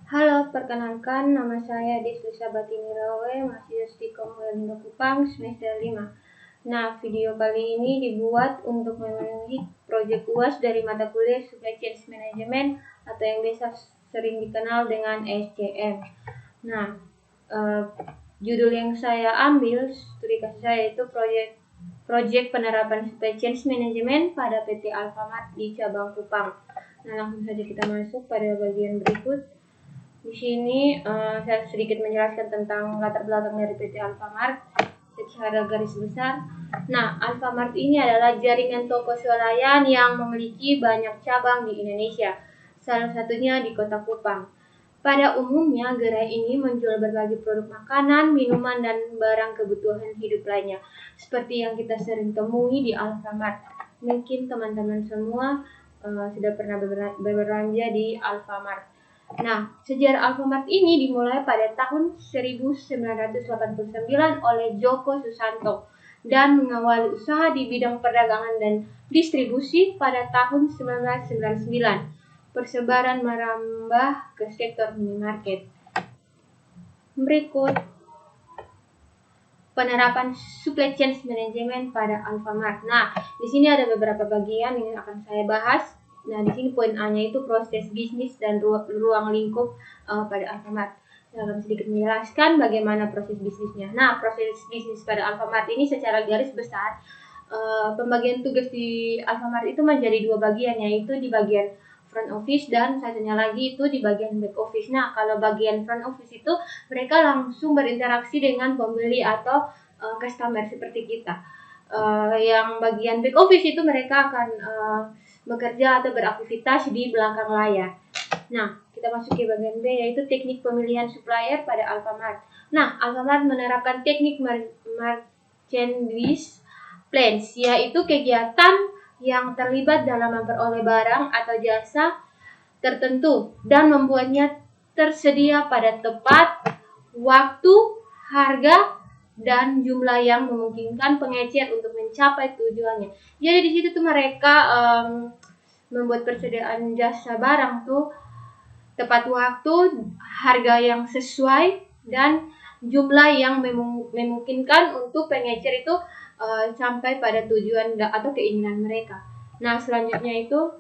Halo, perkenalkan nama saya Desusa Batini Rawe, mahasiswa Stikom Welindo Kupang, semester 5. Nah, video kali ini dibuat untuk memenuhi proyek UAS dari mata kuliah Supply Chain Management atau yang biasa sering dikenal dengan SCM. Nah, judul yang saya ambil, studi kasus saya itu proyek penerapan Supply Chain Management pada PT Alfamart di cabang Kupang. Nah, langsung saja kita masuk pada bagian berikut. Di sini saya sedikit menjelaskan tentang latar belakang dari PT Alfamart secara garis besar. Nah, Alfamart ini adalah jaringan toko swalayan yang memiliki banyak cabang di Indonesia, salah satunya di Kota Kupang. Pada umumnya, gerai ini menjual berbagai produk makanan, minuman, dan barang kebutuhan hidup lainnya, seperti yang kita sering temui di Alfamart. Mungkin teman-teman semua sudah pernah berbelanja di Alfamart. Nah, sejarah Alfamart ini dimulai pada tahun 1989 oleh Joko Susanto dan mengawali usaha di bidang perdagangan dan distribusi pada tahun 1999. Persebaran merambah ke sektor minimarket. Berikut penerapan supply chain management pada Alfamart. Nah, di sini ada beberapa bagian yang akan saya bahas. Nah, di sini poin A-nya itu proses bisnis dan ruang lingkup pada Alfamart. Saya akan sedikit menjelaskan bagaimana proses bisnisnya. Nah, proses bisnis pada Alfamart ini secara garis besar, pembagian tugas di Alfamart itu menjadi dua bagian, yaitu di bagian front office dan satunya lagi itu di bagian back office. Nah, kalau bagian front office itu mereka langsung berinteraksi dengan pembeli atau customer seperti kita. Yang bagian back office itu mereka akan bekerja atau beraktivitas di belakang layar. Nah, kita masuk ke bagian B, yaitu teknik pemilihan supplier pada Alfamart. Nah, Alfamart menerapkan teknik merchandise plans, yaitu kegiatan yang terlibat dalam memperoleh barang atau jasa tertentu dan membuatnya tersedia pada tepat waktu, harga, dan jumlah yang memungkinkan pengecer untuk mencapai tujuannya. Jadi di situ tuh mereka membuat persediaan jasa barang tuh tepat waktu, harga yang sesuai, dan jumlah yang memungkinkan untuk pengecer itu sampai pada tujuan atau keinginan mereka. Nah, selanjutnya itu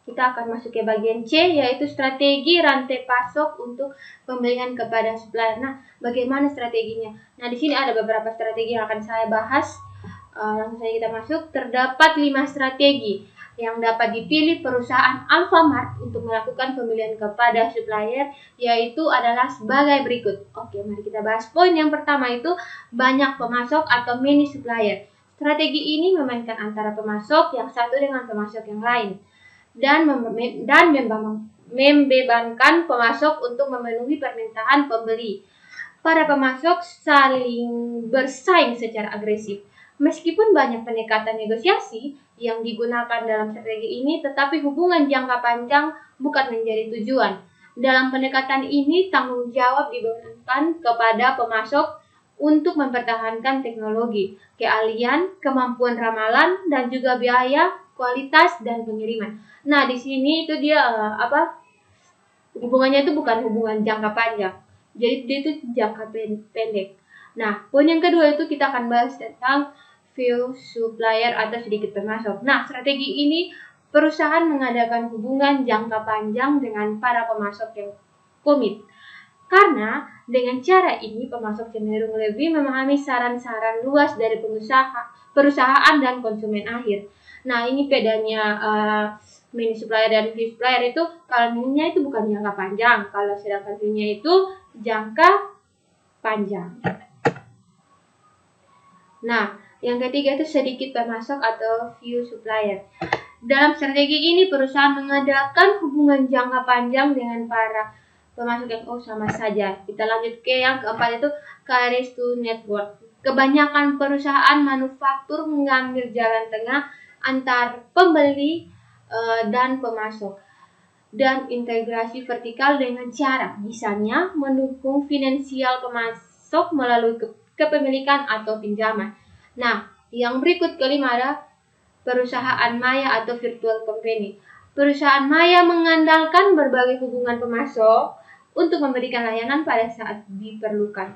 kita akan masuk ke bagian C, yaitu strategi rantai pasok untuk pembelian kepada supplier. Nah, bagaimana strateginya? Nah, di sini ada beberapa strategi yang akan saya bahas. Langsung saja kita masuk. Terdapat 5 strategi yang dapat dipilih perusahaan Alfamart untuk melakukan pembelian kepada supplier, yaitu adalah sebagai berikut. Oke, mari kita bahas. Poin yang pertama itu banyak pemasok atau mini supplier. Strategi ini memainkan antara pemasok yang satu dengan pemasok yang lain dan membebankan pemasok untuk memenuhi permintaan pembeli. Para pemasok saling bersaing secara agresif. Meskipun banyak pendekatan negosiasi yang digunakan dalam strategi ini, tetapi hubungan jangka panjang bukan menjadi tujuan. Dalam pendekatan ini, tanggung jawab dibebankan kepada pemasok untuk mempertahankan teknologi, keahlian, kemampuan ramalan, dan juga biaya, kualitas, dan pengiriman. Nah, di sini itu dia hubungannya itu bukan hubungan jangka panjang. Jadi dia itu jangka pendek. Nah, poin yang kedua itu kita akan bahas tentang few supplier atau sedikit pemasok. Nah, strategi ini perusahaan mengadakan hubungan jangka panjang dengan para pemasok yang komit. Karena dengan cara ini pemasok cenderung lebih memahami saran-saran luas dari perusahaan dan konsumen akhir. Nah, ini bedanya mini supplier dan few supplier itu, kalau mininya itu bukan jangka panjang, kalau sedangkan few-nya itu jangka panjang. Nah, yang ketiga itu sedikit pemasok atau few supplier. Dalam strategi ini perusahaan mengadakan hubungan jangka panjang dengan para pemasok yang sama saja. Kita lanjut ke yang keempat itu carries to network. Kebanyakan perusahaan manufaktur mengambil jalan tengah antar pembeli dan pemasok dan integrasi vertikal dengan cara misalnya mendukung finansial pemasok melalui kepemilikan atau pinjaman. Nah, yang berikut kelima ada perusahaan maya atau virtual company. Perusahaan maya mengandalkan berbagai hubungan pemasok untuk memberikan layanan pada saat diperlukan.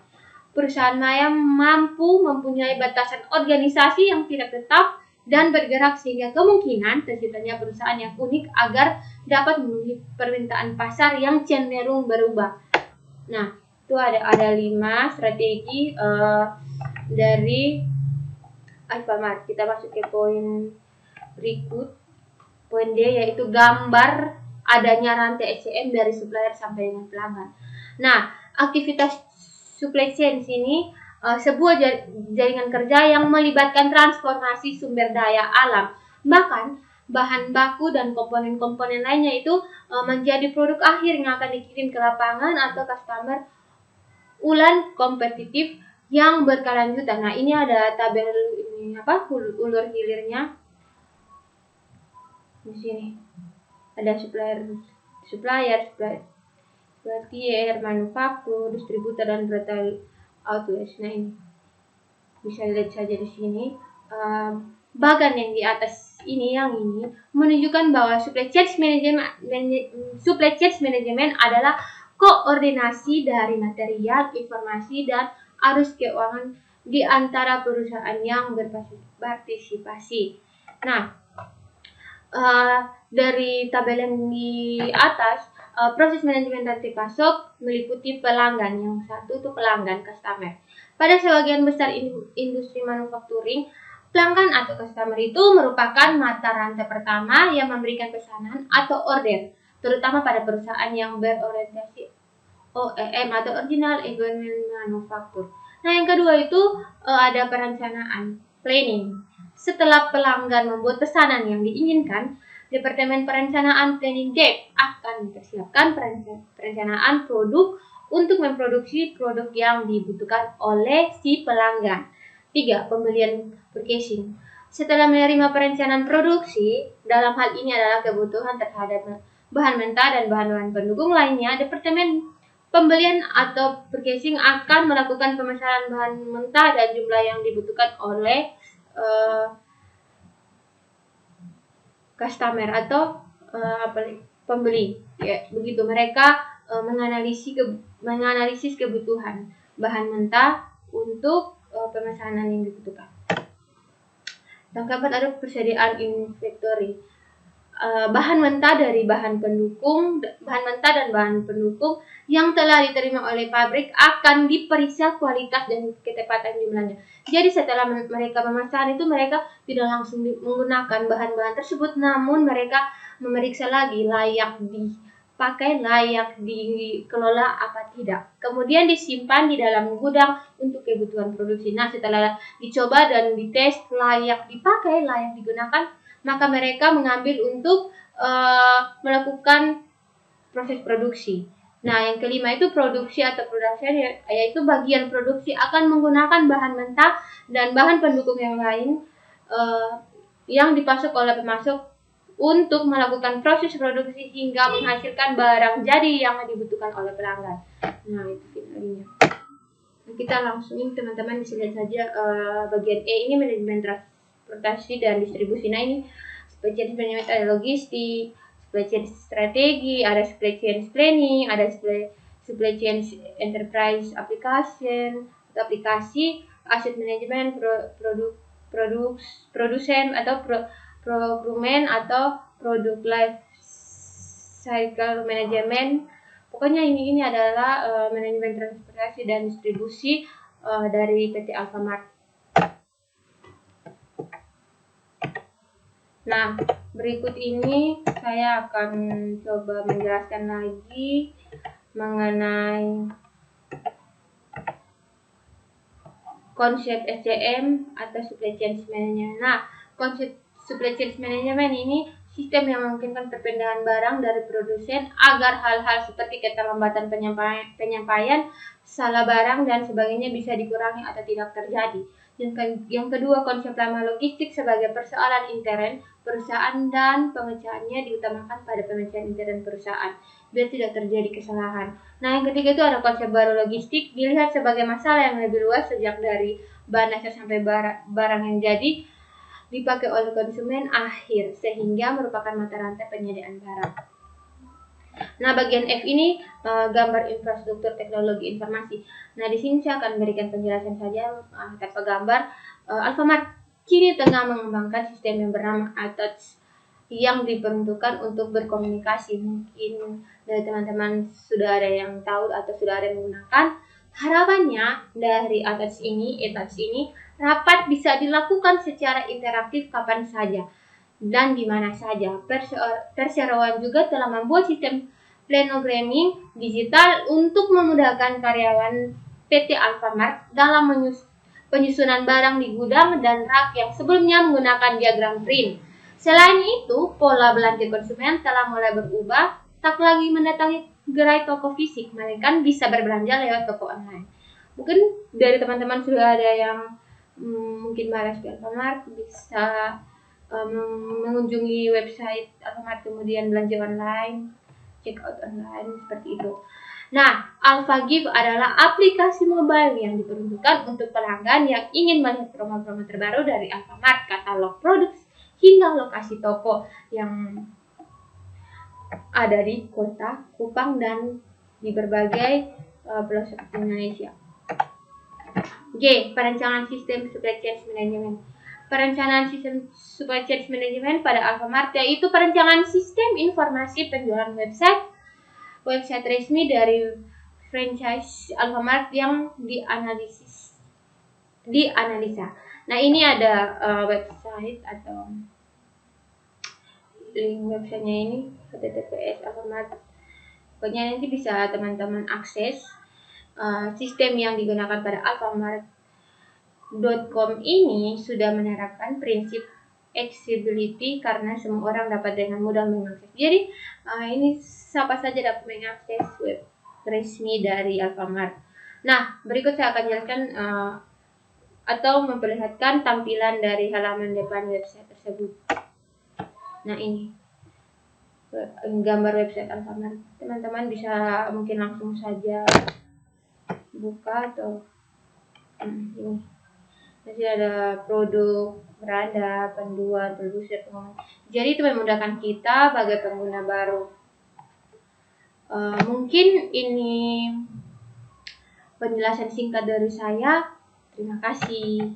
Perusahaan maya mampu mempunyai batasan organisasi yang tidak tetap dan bergerak sehingga kemungkinan terciptanya perusahaan yang unik agar dapat memenuhi permintaan pasar yang cenderung berubah. Nah, itu ada 5 strategi dari Alfamart. Kita masuk ke poin berikut. Poin D yaitu gambar adanya rantai SCM dari supplier sampai dengan pelanggan. Nah, aktivitas supply chain ini sebuah jaringan kerja yang melibatkan transformasi sumber daya alam. Bahkan bahan baku dan komponen-komponen lainnya itu menjadi produk akhir yang akan dikirim ke lapangan atau customer ulang kompetitif yang berkelanjutan. Nah, ini ada tabel ini ulur hilirnya. Di sini ada supplier, tier, manufaktur, distributor, dan retail outlets. Nah, ini bisa lihat saja di sini. Bagan yang di atas ini, yang ini menunjukkan bahwa supply chain management adalah koordinasi dari material, informasi, dan arus keuangan di antara perusahaan yang berpartisipasi. Nah, dari tabel yang di atas, proses manajemen rantai pasok meliputi pelanggan. Yang satu itu pelanggan, customer. Pada sebagian besar industri manufacturing, pelanggan atau customer itu merupakan mata rantai pertama yang memberikan pesanan atau order, terutama pada perusahaan yang berorientasi OEM atau Original Equipment Manufacture. Nah, yang kedua itu ada perencanaan, planning. Setelah pelanggan membuat pesanan yang diinginkan, Departemen Perencanaan Planning Desk akan mempersiapkan perencanaan produk untuk memproduksi produk yang dibutuhkan oleh si pelanggan. 3. Pembelian purchasing. Setelah menerima perencanaan produksi, dalam hal ini adalah kebutuhan terhadap bahan mentah dan bahan-bahan pendukung lainnya, Departemen Pembelian atau purchasing akan melakukan pemesanan bahan mentah dan jumlah yang dibutuhkan oleh customer atau pembeli. Ya, begitu mereka menganalisis kebutuhan bahan mentah untuk pemesanan yang dibutuhkan. Yang keempat ada persediaan inventory. Bahan mentah dan bahan pendukung yang telah diterima oleh pabrik akan diperiksa kualitas dan ketepatan jumlahnya. Jadi setelah mereka memesan itu, mereka tidak langsung menggunakan bahan-bahan tersebut, namun mereka memeriksa lagi layak dipakai, layak dikelola apa tidak. Kemudian disimpan di dalam gudang untuk kebutuhan produksi. Nah, setelah dicoba dan dites layak dipakai, layak digunakan, maka mereka mengambil untuk melakukan proses produksi. Nah, yang kelima itu produksi atau production, yaitu bagian produksi akan menggunakan bahan mentah dan bahan pendukung yang lain yang dipasok oleh pemasok untuk melakukan proses produksi hingga menghasilkan barang jadi yang dibutuhkan oleh pelanggan. Nah, itu finalnya. Kita langsung ini teman-teman bisa lihat saja bagian E ini manajemen transportasi dan distribusi. Nah, ini supply chain management, ada logistik, supply chain strategi, ada supply chain planning, ada supply chain enterprise application atau aplikasi, asset management, produsen atau procurement atau product life cycle management. Pokoknya ini adalah manajemen transportasi dan distribusi dari PT Alfamart. Nah, berikut ini saya akan coba menjelaskan lagi mengenai konsep SCM atau supply chain management. Nah, konsep supply chain management ini sistem yang memungkinkan perpindahan barang dari produsen agar hal-hal seperti keterlambatan penyampaian, salah barang, dan sebagainya bisa dikurangi atau tidak terjadi. Yang kedua, konsep lama logistik sebagai persoalan intern perusahaan dan pemecahannya diutamakan pada pemecahan intern perusahaan biar tidak terjadi kesalahan. Nah, yang ketiga itu ada konsep baru logistik, dilihat sebagai masalah yang lebih luas sejak dari bahan dasar sampai barang yang jadi dipakai oleh konsumen akhir sehingga merupakan mata rantai penyediaan barang. Nah, bagian F ini gambar infrastruktur teknologi informasi. Nah, di sini saya akan berikan penjelasan saja tanpa gambar. Alfamart kini tengah mengembangkan sistem yang bernama iTouch yang diperuntukkan untuk berkomunikasi. Mungkin dari teman-teman sudah ada yang tahu atau sudah ada yang menggunakan. Harapannya dari iTouch ini rapat bisa dilakukan secara interaktif kapan saja dan di mana saja. Perseroan juga telah membuat sistem planogramming digital untuk memudahkan karyawan PT Alfamart dalam penyusunan barang di gudang dan rak yang sebelumnya menggunakan diagram print. Selain itu, pola belanja konsumen telah mulai berubah, tak lagi mendatangi gerai toko fisik, melainkan bisa berbelanja lewat toko online. Mungkin dari teman-teman sudah ada yang mungkin malas ke Alfamart, bisa mengunjungi website Alfamart kemudian belanja online, check out online, seperti itu. Nah, AlfaGift adalah aplikasi mobile yang diperuntukkan untuk pelanggan yang ingin melihat promo-promo terbaru dari Alfamart, katalog produk, hingga lokasi toko yang ada di kota Kupang dan di berbagai pelosok Indonesia. G. Perencanaan sistem supply chain management. Perencanaan sistem supply chain management pada Alfamart yaitu perencanaan sistem informasi penjualan website resmi dari franchise Alfamart yang dianalisa. Nah, ini ada website atau link websitenya ini https Alfamart. Pokoknya nanti bisa teman-teman akses. Sistem yang digunakan pada Alfamart.com ini sudah menerapkan prinsip accessibility karena semua orang dapat dengan mudah mengakses. Jadi ini siapa saja dapat mengakses web resmi dari Alfamart. Nah, berikut saya akan jelaskan atau memperlihatkan tampilan dari halaman depan website tersebut. Nah, ini gambar website Alfamart. Teman-teman bisa mungkin langsung saja buka atau ini. Nanti ada produk, beranda, panduan, produser, pengumuman. Jadi itu memudahkan kita sebagai pengguna baru. Mungkin ini penjelasan singkat dari saya. Terima kasih.